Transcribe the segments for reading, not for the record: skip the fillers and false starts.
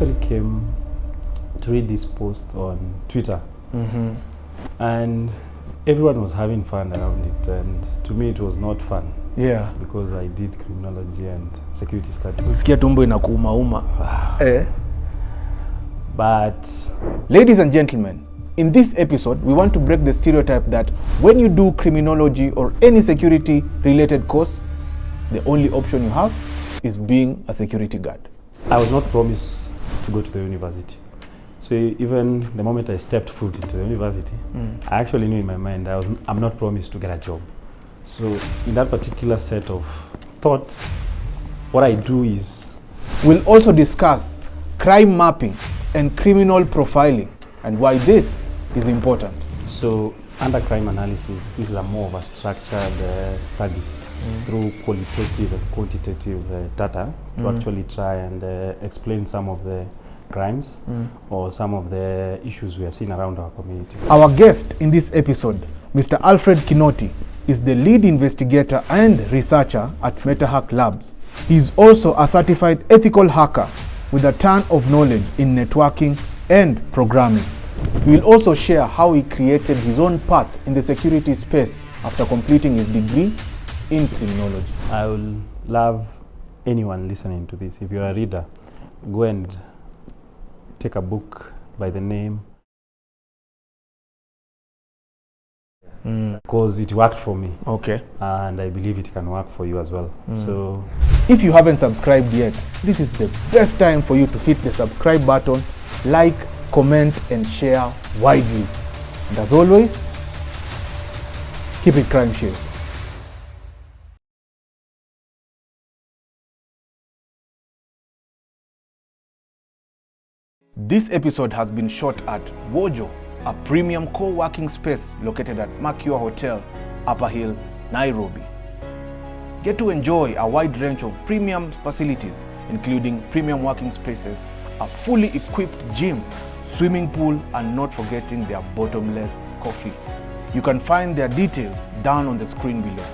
actually came to read this post on Twitter, and everyone was having fun around it, and to me it was not fun. Yeah. Because I did criminology and security studies. Usikia tumbo inakuuma. But ladies and gentlemen, in this episode, we want to break the stereotype that when you do criminology or any security related course, the only option you have is being a security guard. I was not promised to go to the university. So even the moment I stepped foot into the university, I actually knew in my mind I'm not promised to get a job. So in that particular set of thought, what I do is... We'll also discuss crime mapping and criminal profiling and why this is important. So under crime analysis, this is a more of a structured study through qualitative and quantitative data to actually try and explain some of the crimes or some of the issues we are seeing around our community. Our guest in this episode, Mr. Alfred Kinoti, is the lead investigator and researcher at Metahac Labs. He is also a certified ethical hacker with a ton of knowledge in networking and programming. We will also share how he created his own path in the security space after completing his degree in criminology. I will love anyone listening to this. If you're a reader, go and take a book by the name, because it worked for me. Okay. And I believe it can work for you as well. So if you haven't subscribed yet, this is the best time for you to hit the subscribe button, like, comment, and share widely. And as always, keep it Crimeshield. This episode has been shot at Wojo, a premium co-working space located at Makua Hotel, Upper Hill, Nairobi. Get to enjoy a wide range of premium facilities, including premium working spaces, a fully equipped gym, swimming pool, and not forgetting their bottomless coffee. You can find their details down on the screen below.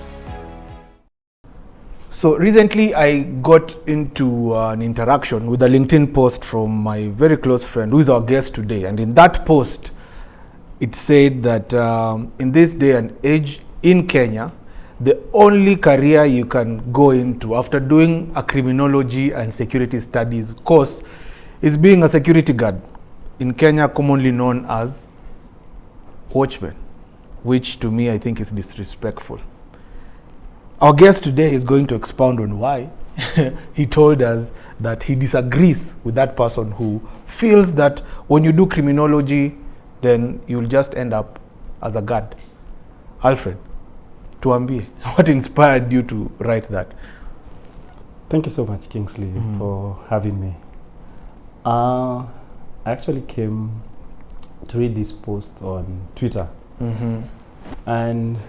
So recently I got into an interaction with a LinkedIn post from my very close friend who is our guest today. And in that post, it said that in this day and age in Kenya, the only career you can go into after doing a criminology and security studies course is being a security guard, in Kenya commonly known as watchman, which to me I think is disrespectful. Our guest today is going to expound on why. He told us that he disagrees with that person who feels that when you do criminology, then you'll just end up as a guard. Alfred, tuambie, what inspired you to write that? Thank you so much, Kingsley, for having me. I actually came to read this post on Twitter, and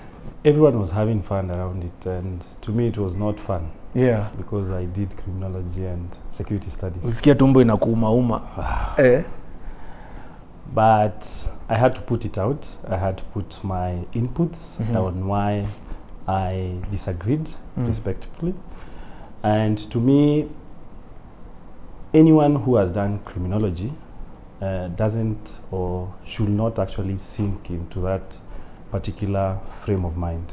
everyone was having fun around it, and to me it was not fun. Yeah. Because I did criminology and security studies. Usikia tumbo inakuuma. But I had to put it out. I had to put my inputs on why I disagreed respectfully. And to me, anyone who has done criminology doesn't or should not actually sink into that particular frame of mind.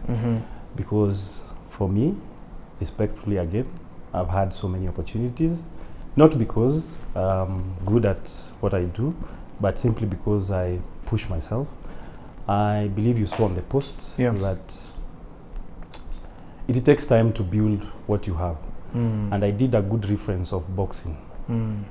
Because for me, respectfully again, I've had so many opportunities, not because I'm good at what I do, but simply because I push myself. I believe you saw on the post that it takes time to build what you have. And I did a good reference of boxing,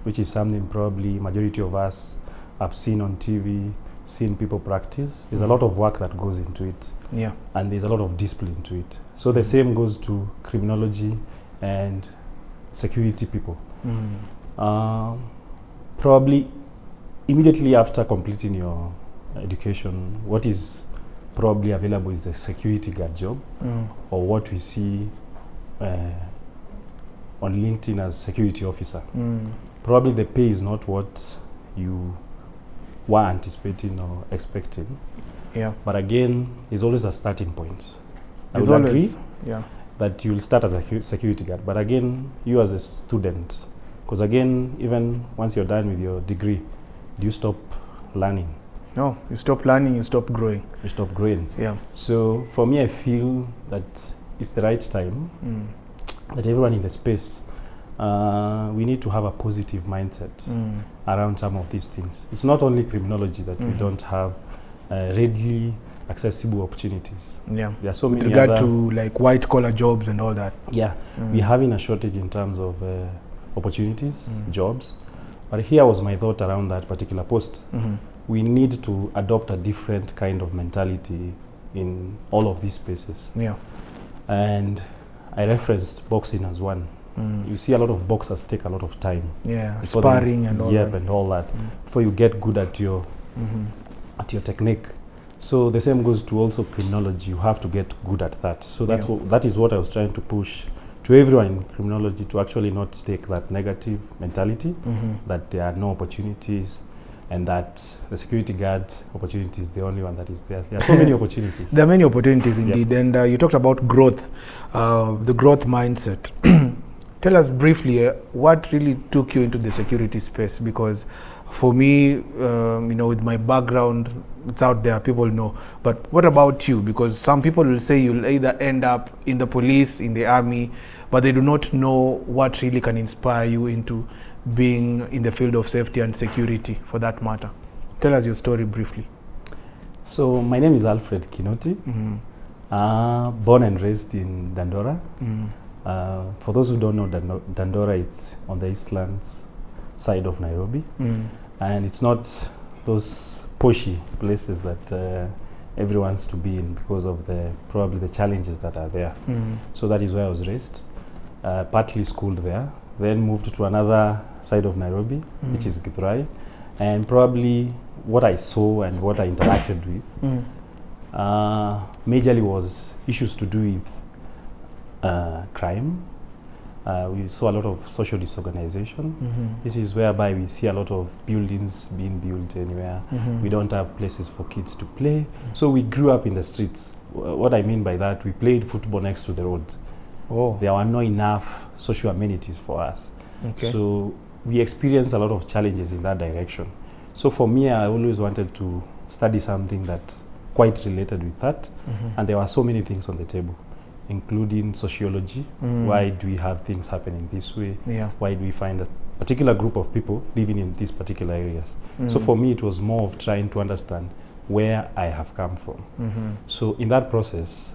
which is something probably majority of us have seen on TV, seen people practice. There's a lot of work that goes into it. Yeah. And there's a lot of discipline to it. So the same goes to criminology and security people. Probably immediately after completing your education, what is probably available is the security guard job, or what we see on LinkedIn as security officer. Probably the pay is not what you were anticipating or expecting. Yeah. But again, there's always a starting point. I There's would always, agree that you'll start as a security guard. But again, you as a student, Because again, even once you're done with your degree, do you stop learning? No, you stop learning, you stop growing. You stop growing. Yeah. So for me, I feel that it's the right time that everyone in the space, we need to have a positive mindset around some of these things. It's not only criminology that we don't have readily accessible opportunities. Yeah. There are so With many regard other, to like white collar jobs and all that. yeah, we're having a shortage in terms of opportunities, jobs. But here was my thought around that particular post. We need to adopt a different kind of mentality in all of these spaces. Yeah. And I referenced boxing as one. You see a lot of boxers take a lot of time. Yeah, before sparring and all yep, that. and all that. Before you get good at your technique. So the same goes to also criminology. You have to get good at that. So that's that is what I was trying to push to everyone in criminology, to actually not take that negative mentality that there are no opportunities and that the security guard opportunity is the only one that is there. There are so many opportunities. There are many opportunities indeed. And you talked about growth, the growth mindset. Tell us briefly what really took you into the security space, because for me, with my background, it's out there, people know. But what about you? Because some people will say you'll either end up in the police, in the army, but they do not know what really can inspire you into being in the field of safety and security, for that matter. Tell us your story briefly. So my name is Alfred Kinoti, born and raised in Dandora. For those who don't know, Dandora is on the Eastlands side of Nairobi, and it's not those poshy places that everyone wants to be in because of probably the challenges that are there. So that is where I was raised, partly schooled there, then moved to another side of Nairobi, which is Githurai, and probably what I saw and what I interacted with majorly was issues to do with crime. We saw a lot of social disorganization. This is whereby we see a lot of buildings being built anywhere. We don't have places for kids to play. So we grew up in the streets. What I mean by that, we played football next to the road. There were not enough social amenities for us. So we experienced a lot of challenges in that direction. So for me, I always wanted to study something that quite related with that. And there were so many things on the table, including sociology. Why do we have things happening this way? Why do we find a particular group of people living in these particular areas? So for me, it was more of trying to understand where I have come from. So in that process,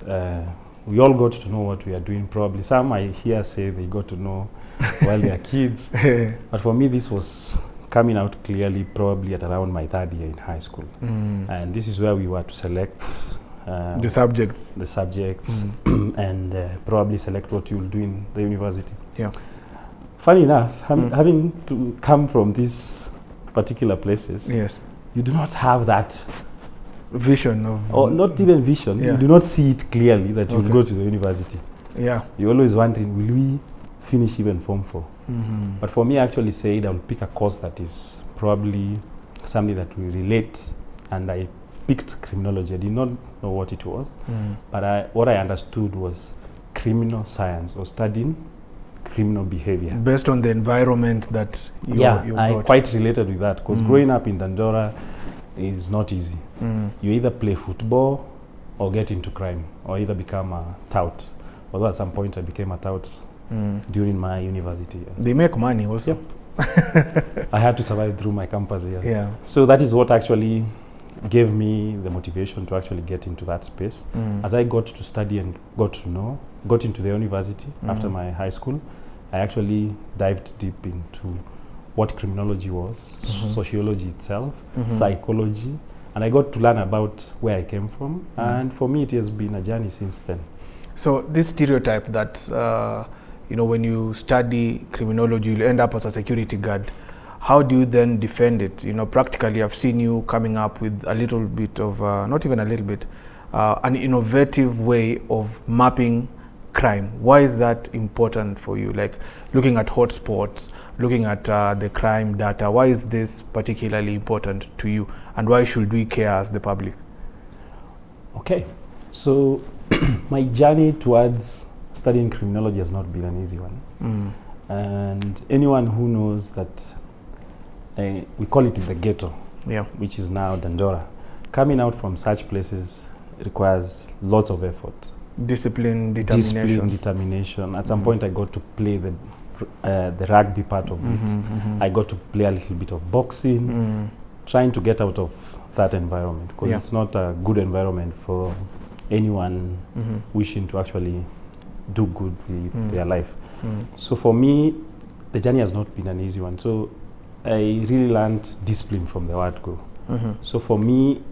we all got to know what we are doing. Probably some I hear say they got to know while they are kids. But for me, this was coming out clearly probably at around my third year in high school. And this is where we were to select the subjects, and probably select what you will do in the university. Funny enough, having to come from these particular places, you do not have that vision of, or not even vision. You do not see it clearly that you will go to the university. You're always wondering, will we finish even Form 4? But for me, I actually said I'll pick a course that is probably something that will relate, and I picked criminology. I did not know what it was, but what I understood was criminal science, or studying criminal behavior. Based on the environment that you I quite related with that, because growing up in Dandora is not easy. You either play football or get into crime, or either become a tout. Although at some point I became a tout during my university years. They make money also. I had to survive through my campus years. So that is what actually gave me the motivation to actually get into that space. As I got to study and got into the university after my high school, I actually dived deep into what criminology was, sociology itself, psychology, and I got to learn about where I came from. And for me, it has been a journey since then. So this stereotype that when you study criminology, you'll end up as a security guard. How do you then defend it? Practically, I've seen you coming up with a little bit of, not even a little bit, an innovative way of mapping crime. Why is that important for you? Like looking at hotspots, looking at the crime data. Why is this particularly important to you? And why should we care as the public? Okay, so my journey towards studying criminology has not been an easy one. And anyone who knows that we call it the ghetto, which is now Dandora, coming out from such places requires lots of effort. Discipline, determination. At some point I got to play the rugby part of it. I got to play a little bit of boxing, trying to get out of that environment, because it's not a good environment for anyone wishing to actually do good with their life. So for me, the journey has not been an easy one. So I really learned discipline from the word go. So for me,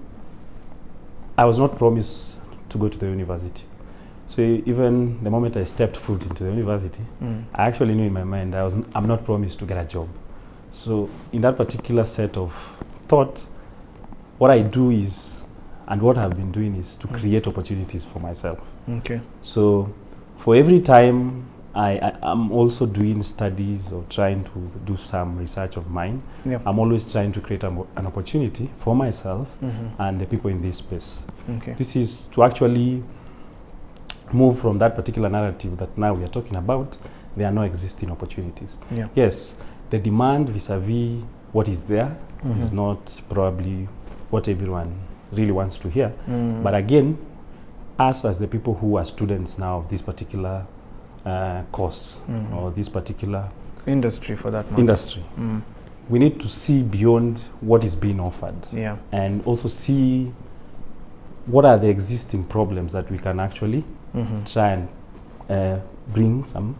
I was not promised to go to the university. So even the moment I stepped foot into the university, I actually knew in my mind I'm not promised to get a job. So in that particular set of thought, what I do is, and what I've been doing is to create opportunities for myself. Okay. So for every time I'm also doing studies or trying to do some research of mine, I'm always trying to create an opportunity for myself and the people in this space. Okay. This is to actually move from that particular narrative that now we are talking about. There are no existing opportunities. Yes, the demand vis-a-vis what is there is not probably what everyone really wants to hear. But again, us as the people who are students now of this particular course or this particular industry, for that matter, we need to see beyond what is being offered, and also see what are the existing problems that we can actually try and bring some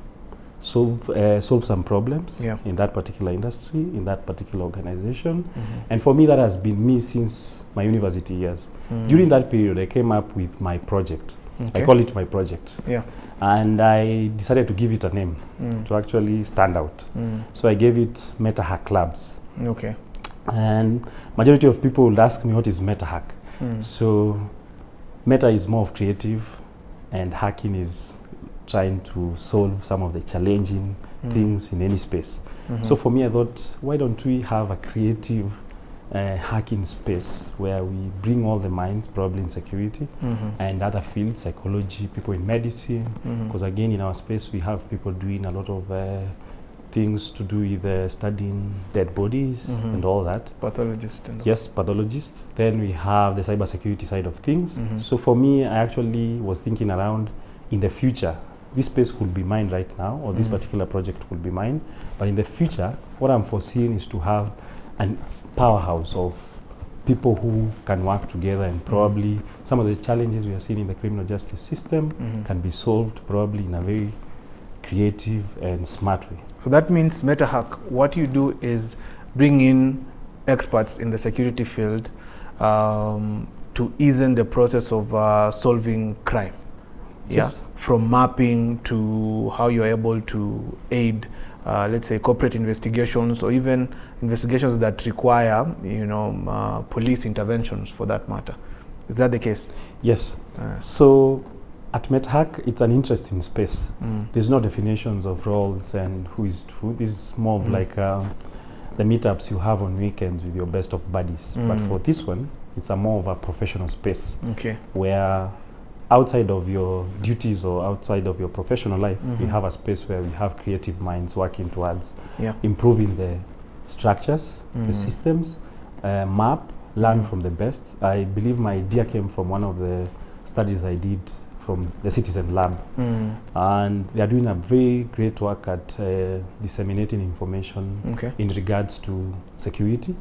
solve some problems in that particular industry, in that particular organization. And for me, that has been me since my university years. During that period, I came up with my project. I call it my project. And I decided to give it a name to actually stand out. So I gave it Metahac Labs. Okay. And majority of people would ask me, what is Metahac? So meta is more of creative, and hacking is trying to solve some of the challenging things in any space. So for me, I thought, why don't we have a creative hacking space where we bring all the minds, probably in security and other fields, psychology, people in medicine, because again, in our space, we have people doing a lot of things to do with studying dead bodies and all that. Pathologist. Yes, pathologist. Then we have the cybersecurity side of things. So for me, I actually was thinking around, in the future, this space could be mine right now, or this particular project could be mine. But in the future, what I'm foreseeing is to have a powerhouse of people who can work together, and probably some of the challenges we are seeing in the criminal justice system can be solved probably in a very creative and smart way. So that means Metahac, what you do is bring in experts in the security field to ease in the process of solving crime. Yes. From mapping to how you're able to aid, let's say, corporate investigations, or even investigations that require, police interventions, for that matter. Is that the case? Yes. So at Metahac, it's an interesting space. There's no definitions of roles and who is who. This is more of like the meetups you have on weekends with your best of buddies. But for this one, it's a more of a professional space. Okay. Where outside of your duties or outside of your professional life, we have a space where we have creative minds working towards improving the structures, the systems, map, learn from the best. I believe my idea came from one of the studies I did from the Citizen Lab. And they are doing a very great work at disseminating information in regards to security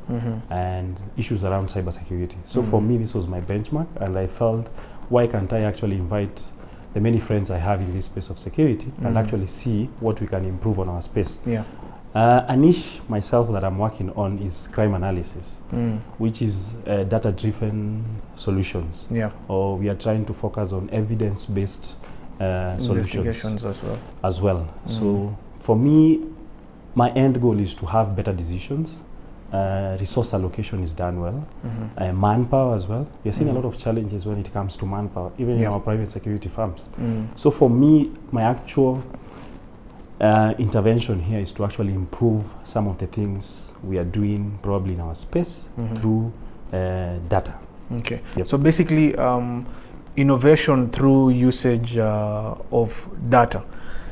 and issues around cybersecurity. So for me, this was my benchmark, and I felt, why can't I actually invite the many friends I have in this space of security and actually see what we can improve on our space? A niche myself that I'm working on is crime analysis, which is data-driven solutions. Or we are trying to focus on evidence-based solutions as well. So for me, my end goal is to have better decisions. Resource allocation is done well. Manpower as well. We are seeing a lot of challenges when it comes to manpower, even in our private security firms. So for me, my actual intervention here is to actually improve some of the things we are doing probably in our space through data. Okay. So basically, innovation through usage of data.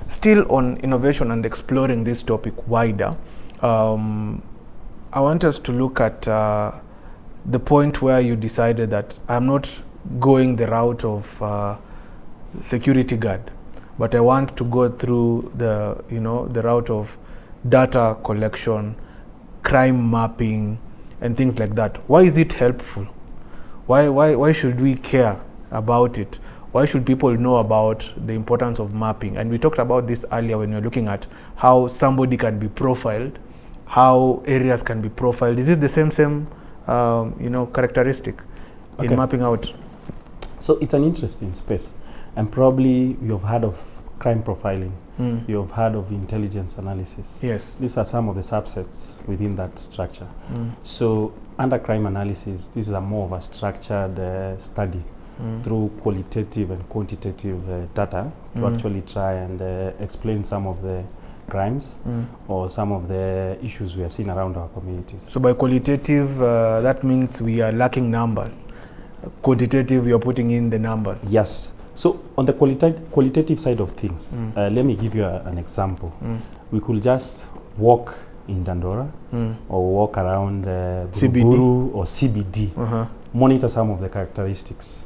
Still on innovation and exploring this topic wider, I want us to look at the point where you decided that I'm not going the route of security guard, but I want to go through the route of data collection, crime mapping, and things like that. Why is it helpful? Why should we care about it? Why should people know about the importance of mapping? And we talked about this earlier when we were looking at how somebody can be profiled, how areas can be profiled. Is it the same characteristic in mapping out? So it's an interesting space, and probably you've heard of crime profiling. You've heard of intelligence analysis. Yes. These are some of the subsets within that structure. So under crime analysis, this is a more of a structured study through qualitative and quantitative data to actually try and explain some of the crimes or some of the issues we are seeing around our communities. So by qualitative, that means we are lacking numbers. Quantitative, we are putting in the numbers. Yes. So on the qualitative side of things, let me give you an example. We could just walk in Dandora or walk around Buruburu or CBD, monitor some of the characteristics.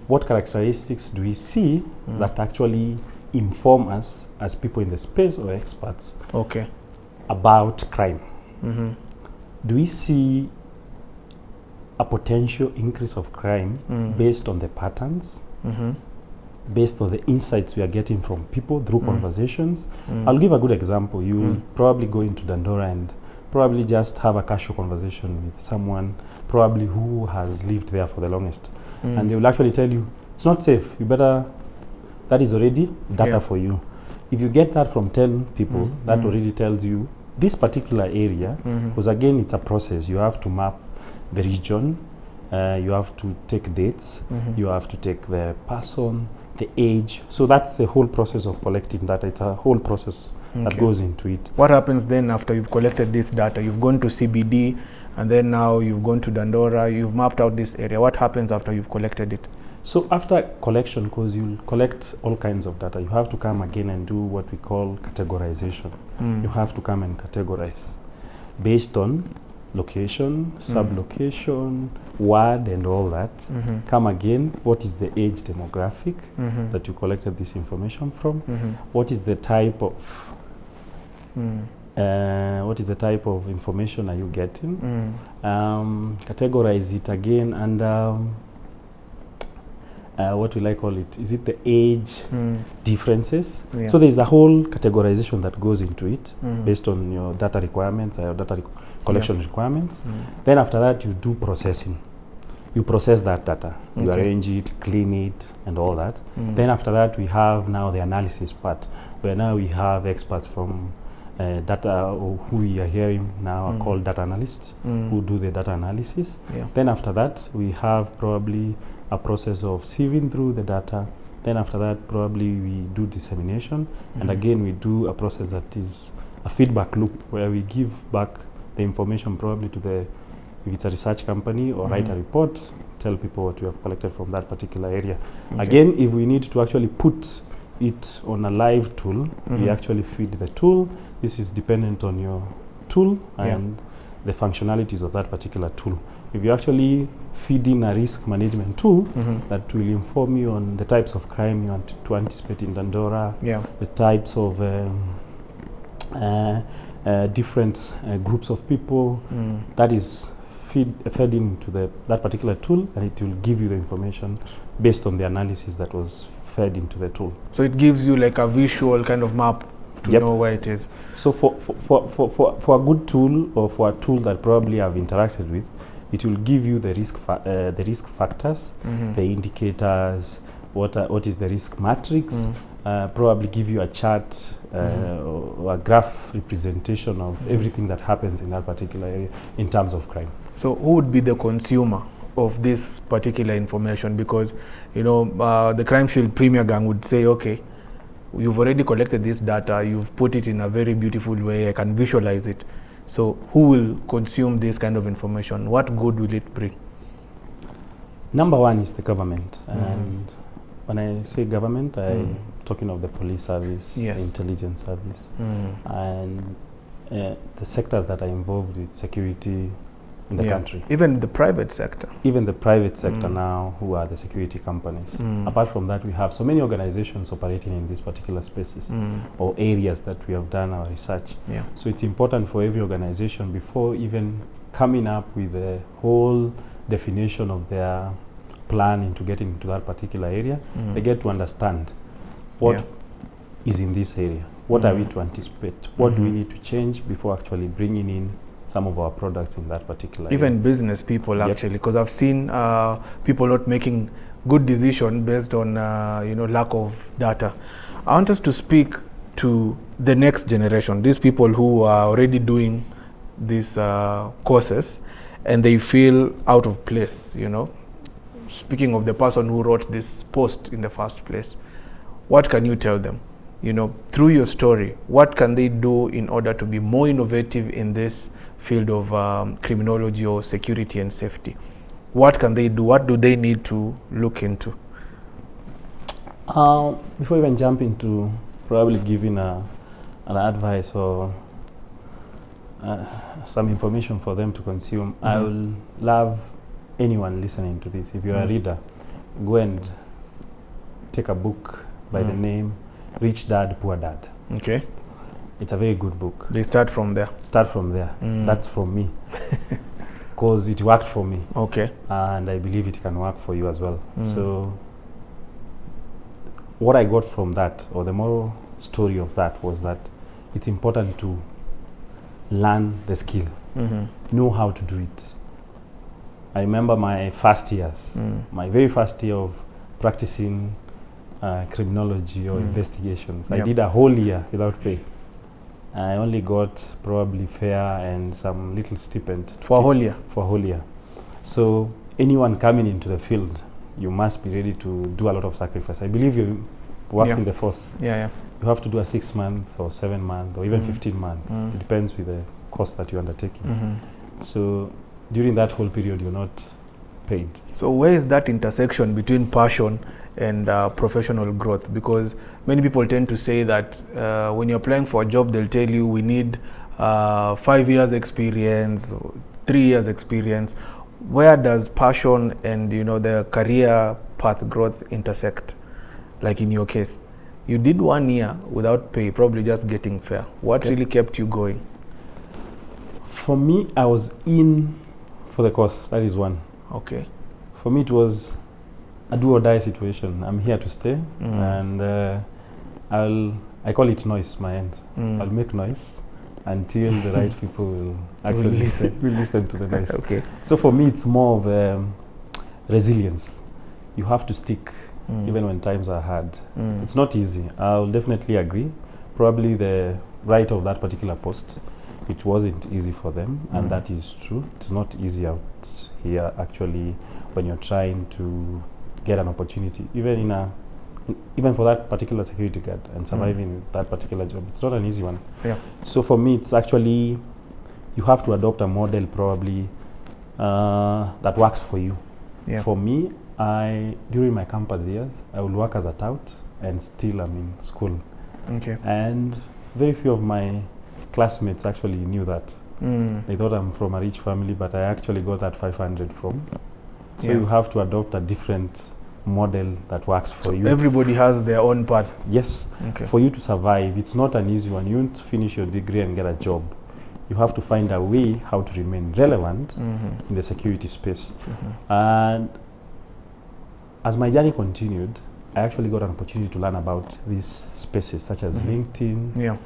What characteristics do we see that actually inform us as people in the space or experts about crime? Do we see a potential increase of crime based on the patterns, based on the insights we are getting from people through conversations? I'll give a good example. You will probably go into Dandora and probably just have a casual conversation with someone probably who has lived there for the longest. And they will actually tell you, it's not safe, you better, that is already data for you. If you get that from 10 people, that already tells you this particular area, because again, it's a process. You have to map the region, you have to take dates, you have to take the person, the age. So that's the whole process of collecting data. It's a whole process that goes into it. What happens then after you've collected this data? You've gone to CBD, and then now you've gone to Dandora, you've mapped out this area. What happens after you've collected it? So after collection, because you'll collect all kinds of data, you have to come again and do what we call categorization. You have to come and categorize based on location, sub-location, word, and all that. Come again, what is the age demographic that you collected this information from? What is the type of information are you getting? Categorize it again, and what will I call it? Is it the age differences? So there's a whole categorization that goes into it based on your data requirements, your data collection requirements. Then after that, you do processing. You process that data, you arrange it, clean it, and all that. Then after that, we have now the analysis part, where now we have experts from data, or who we are hearing now are called data analysts, who do the data analysis. Then after that, we have probably a process of sieving through the data. Then after that, probably we do dissemination. And again, we do a process that is a feedback loop, where we give back the information probably to the, if it's a research company, or write a report, tell people what we have collected from that particular area. Again, if we need to actually put it on a live tool, we actually feed the tool. This is dependent on your tool and the functionalities of that particular tool. If you actually feed in a risk management tool that will inform you on the types of crime you want to anticipate in Dandora, the types of different groups of people, that is fed into that particular tool, and it will give you the information based on the analysis that was fed into the tool. So it gives you like a visual kind of map to know where it is. So for a good tool, or for a tool that probably I've interacted with, it will give you the risk factors, the indicators, what is the risk matrix, probably give you a chart or a graph representation of everything that happens in that particular area in terms of crime. So who would be the consumer of this particular information? Because the Crimeshield Premier Gang would say, okay, you've already collected this data, you've put it in a very beautiful way, I can visualize it. So who will consume this kind of information? What good will it bring? Number one is the government, and when I say government, I'm talking of the police service, Yes. the intelligence service, and the sectors that are involved with security in the country. Even the private sector. Even the private sector now, who are the security companies. Apart from that, we have so many organizations operating in these particular spaces or areas that we have done our research. Yeah. So it's important for every organization, before even coming up with a whole definition of their plan into getting into that particular area, they get to understand what is in this area. What are we to anticipate? What do we need to change before actually bringing in some of our products in that particular Even area? business people, actually, because I've seen people not making good decisions based on lack of data. I want us to speak to the next generation, these people who are already doing these courses and they feel out of place, Speaking of the person who wrote this post in the first place, what can you tell them? Through your story, what can they do in order to be more innovative in this field of criminology or security and safety? What can they do? What do they need to look into? Before even jump into probably giving an advice or some information for them to consume, I will love anyone listening to this. If you're a reader, go and take a book by the name Rich Dad, Poor Dad. Okay. It's a very good book. They start from there. Start from there. That's from me. Because it worked for me. Okay. And I believe it can work for you as well. So what I got from that, or the moral story of that, was that it's important to learn the skill, know how to do it. I remember my first years, my very first year of practicing criminology or investigations. I did a whole year without pay. I only got probably fare and some little stipend. For a whole year? For a whole year. So anyone coming into the field, you must be ready to do a lot of sacrifice. I believe you work in the force. Yeah. You have to do a 6 month or 7 month or even 15 month. It depends with the course that you're undertaking. So during that whole period, you're not paid. So where is that intersection between passion and professional growth? Because many people tend to say that when you're applying for a job, they'll tell you we need 5 years experience, 3 years experience. Where does passion and the career path growth intersect? Like in your case, you did 1 year without pay, probably just getting fare. What really kept you going? For me, I was in for the course. That is one. Okay. For me, it was a do or die situation. I'm here to stay, and I call it noise. My end. I'll make noise until the right people will actually listen to the noise. Okay. So for me, it's more of resilience. You have to stick even when times are hard. It's not easy. I'll definitely agree. Probably the writer of that particular post, it wasn't easy for them, and that is true. It's not easy out here actually when you're trying to get an opportunity, even for that particular security guard and surviving that particular job. It's not an easy one. Yeah. So for me, it's actually, you have to adopt a model probably that works for you. Yeah. For me, during my campus years, I would work as a tout and still I'm in school. Okay. And very few of my classmates actually knew that. They thought I'm from a rich family, but I actually got that 500 from. So you have to adopt a different model that works for you. Everybody has their own path. Yes. Okay. For you to survive, it's not an easy one. You won't finish your degree and get a job. You have to find a way how to remain relevant in the security space. And as my journey continued, I actually got an opportunity to learn about these spaces such as LinkedIn. Yeah.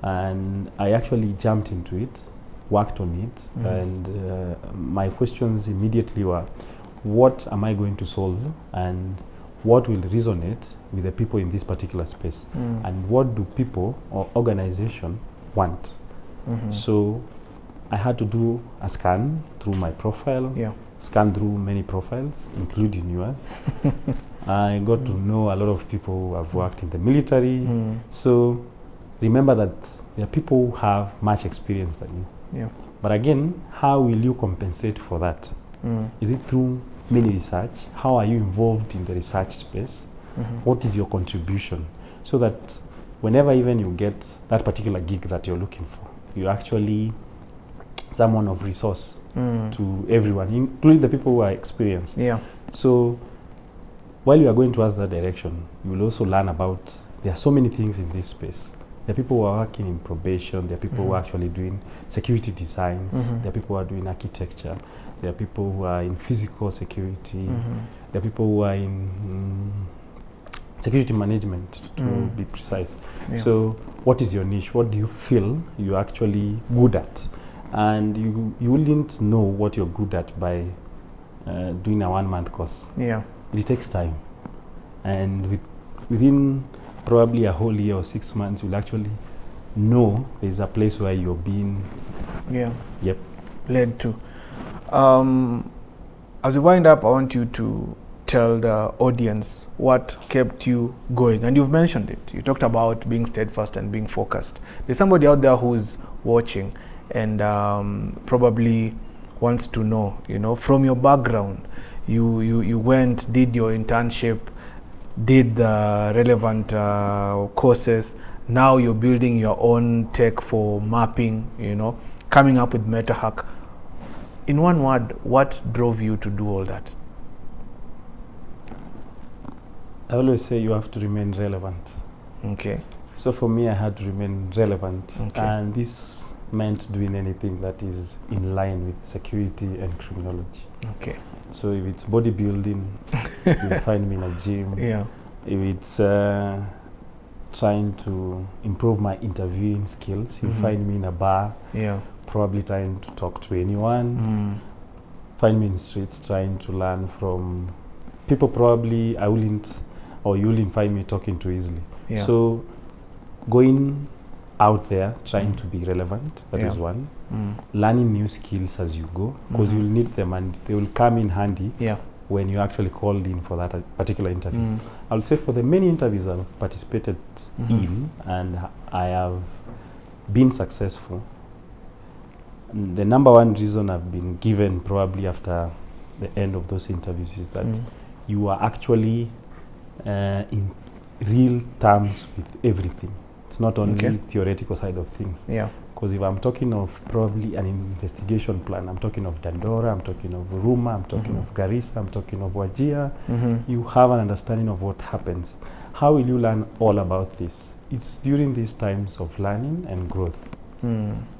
And I actually jumped into it, worked on it, and my questions immediately were, what am I going to solve, and what will resonate with the people in this particular space, and what do people or organization want? So I had to do a scan through my profile, scan through many profiles, including yours. I got to know a lot of people who have worked in the military. So remember that there are people who have much experience than you. Yeah. But again, how will you compensate for that? Is it through mini research? How are you involved in the research space? What is your contribution? So that whenever even you get that particular gig that you're looking for, you're actually someone of resource to everyone, including the people who are experienced. Yeah. So while you are going towards that direction, you will also learn about, there are so many things in this space. There are people who are working in probation, there are people who are actually doing security designs, there are people who are doing architecture, there are people who are in physical security, there are people who are in security management, to be precise. Yeah. So what is your niche? What do you feel you're actually good at? And you wouldn't know what you're good at by doing a 1 month course. Yeah. It takes time. And within probably a whole year or 6 months, you'll actually know there's a place where you're being led to. As we wind up, I want you to tell the audience what kept you going. And you've mentioned it. You talked about being steadfast and being focused. There's somebody out there who's watching and probably wants to know, from your background, you went, did your internship, did the relevant courses. Now you're building your own tech for mapping, coming up with Metahac. In one word, what drove you to do all that? I always say you have to remain relevant. Okay. So for me, I had to remain relevant. Okay. And this meant doing anything that is in line with security and criminology. Okay. So if it's bodybuilding, you'll find me in a gym. Yeah. If it's trying to improve my interviewing skills, you'll find me in a bar. Yeah. Probably trying to talk to anyone. Find me in streets trying to learn from people probably you wouldn't find me talking to easily. Yeah. So going out there, trying to be relevant, that is one. Learning new skills as you go, because you'll need them and they will come in handy when you actually called in for that particular interview. I'll say for the many interviews I've participated in and I have been successful, the number one reason I've been given probably after the end of those interviews is that you are actually in real terms with everything. It's not only theoretical side of things. Yeah. Because if I'm talking of probably an investigation plan, I'm talking of Dandora, I'm talking of Ruma, I'm talking of Garissa, I'm talking of Wajir, you have an understanding of what happens. How will you learn all about this? It's during these times of learning and growth.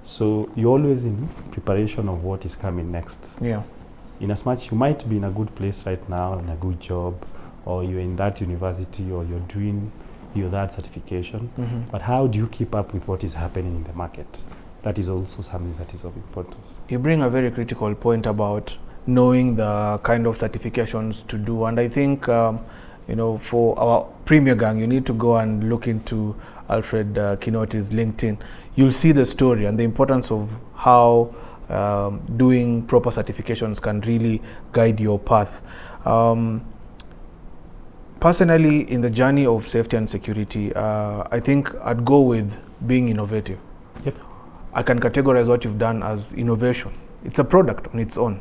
So you're always in preparation of what is coming next. Yeah. In as much you might be in a good place right now, in a good job, or you're in that university, or you're doing that certification, but how do you keep up with what is happening in the market? That is also something that is of importance. You bring a very critical point about knowing the kind of certifications to do, and I think for our Premier Gang, you need to go and look into Alfred Kinoti's LinkedIn. You'll see the story and the importance of how doing proper certifications can really guide your path. Personally, in the journey of safety and security, I think I'd go with being innovative. Yep. I can categorize what you've done as innovation. It's a product on its own.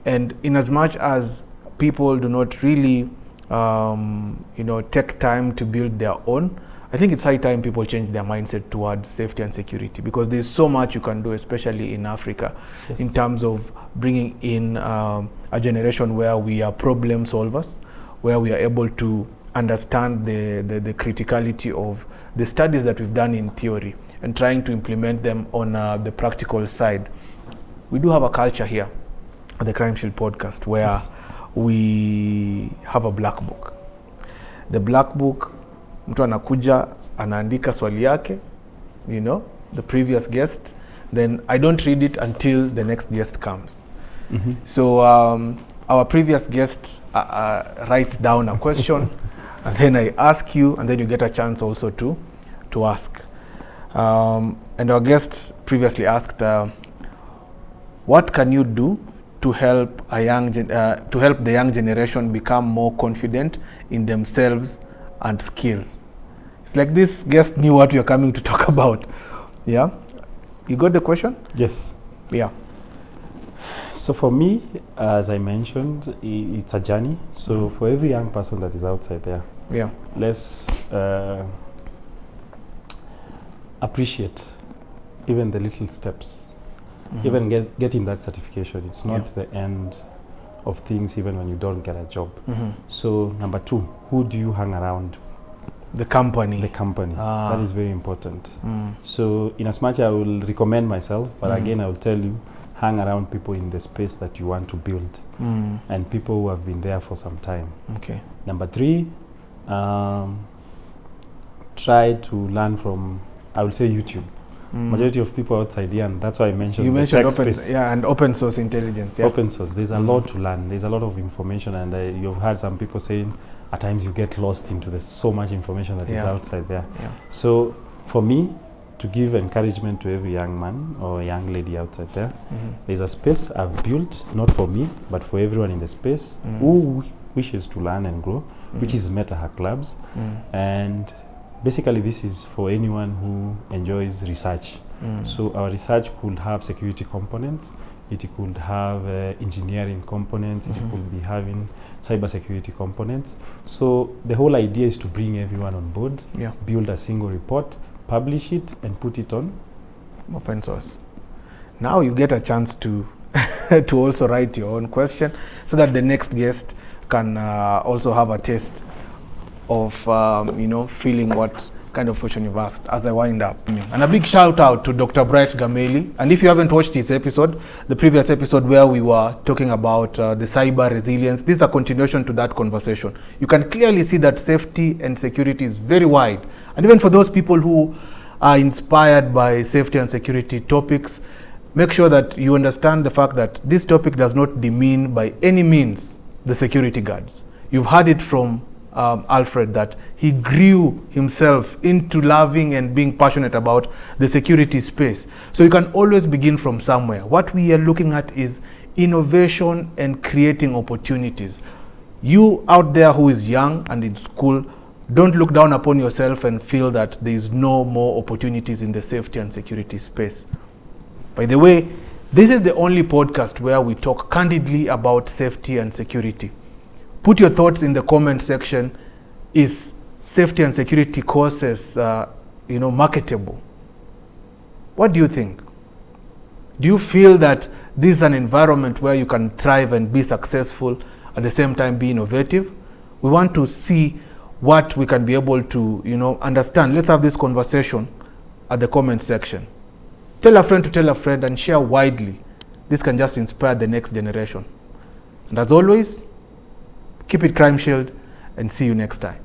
And in as much as people do not really take time to build their own, I think it's high time people change their mindset towards safety and security, because there's so much you can do, especially in Africa, in terms of bringing in a generation where we are problem solvers, where we are able to understand the criticality of the studies that we've done in theory and trying to implement them on the practical side. We do have a culture here at the Crimeshield Podcast where we have a black book. The black book, mtu anakuja, anaandika swali yake, the previous guest, then I don't read it until the next guest comes. So our previous guest writes down a question and then I ask you, and then you get a chance also to ask. And our guest previously asked, what can you do to help the young generation become more confident in themselves and skills? It's like this guest knew what you're coming to talk about. Yeah? You got the question? Yes. Yeah. So for me, as I mentioned, it's a journey. So for every young person that is outside there, Yeah. let's appreciate even the little steps. Even getting that certification, it's not the end of things even when you don't get a job. So number 2, who do you hang around? The company. The company. That is very important. So in as much I will recommend myself, but again I will tell you, hang around people in the space that you want to build and people who have been there for some time. Okay. Number 3, try to learn from, I will say, YouTube. Majority of people outside here, and that's why I mentioned You the mentioned tech open, space. and open source intelligence. Yeah. Open source, there's a lot to learn. There's a lot of information, and you've heard some people saying at times you get lost into there's so much information that is outside there. Yeah. So for me, to give encouragement to every young man or young lady outside there, there's a space I've built, not for me, but for everyone in the space who wishes to learn and grow, which is Metahac Labs. And basically this is for anyone who enjoys research. So our research could have security components, it could have engineering components, it could be having cybersecurity components. So the whole idea is to bring everyone on board, build a single report, publish it, and put it on open source. Now you get a chance to to also write your own question, so that the next guest can also have a taste of feeling what kind of question you've asked as I wind up. And a big shout out to Dr. Bright Gameli. And if you haven't watched his episode, the previous episode where we were talking about the cyber resilience, this is a continuation to that conversation. You can clearly see that safety and security is very wide. And even for those people who are inspired by safety and security topics, make sure that you understand the fact that this topic does not demean by any means the security guards. You've heard it from Alfred that he grew himself into loving and being passionate about the security space. So you can always begin from somewhere. What we are looking at is innovation and creating opportunities. You out there who is young and in school, don't look down upon yourself and feel that there is no more opportunities in the safety and security space. By the way, this is the only podcast where we talk candidly about safety and security. Put your thoughts in the comment section. Is safety and security courses, marketable? What do you think? Do you feel that this is an environment where you can thrive and be successful, at the same time be innovative? We want to see what we can be able to, understand. Let's have this conversation at the comment section. Tell a friend to tell a friend and share widely. This can just inspire the next generation. And as always, keep it Crimeshield and see you next time.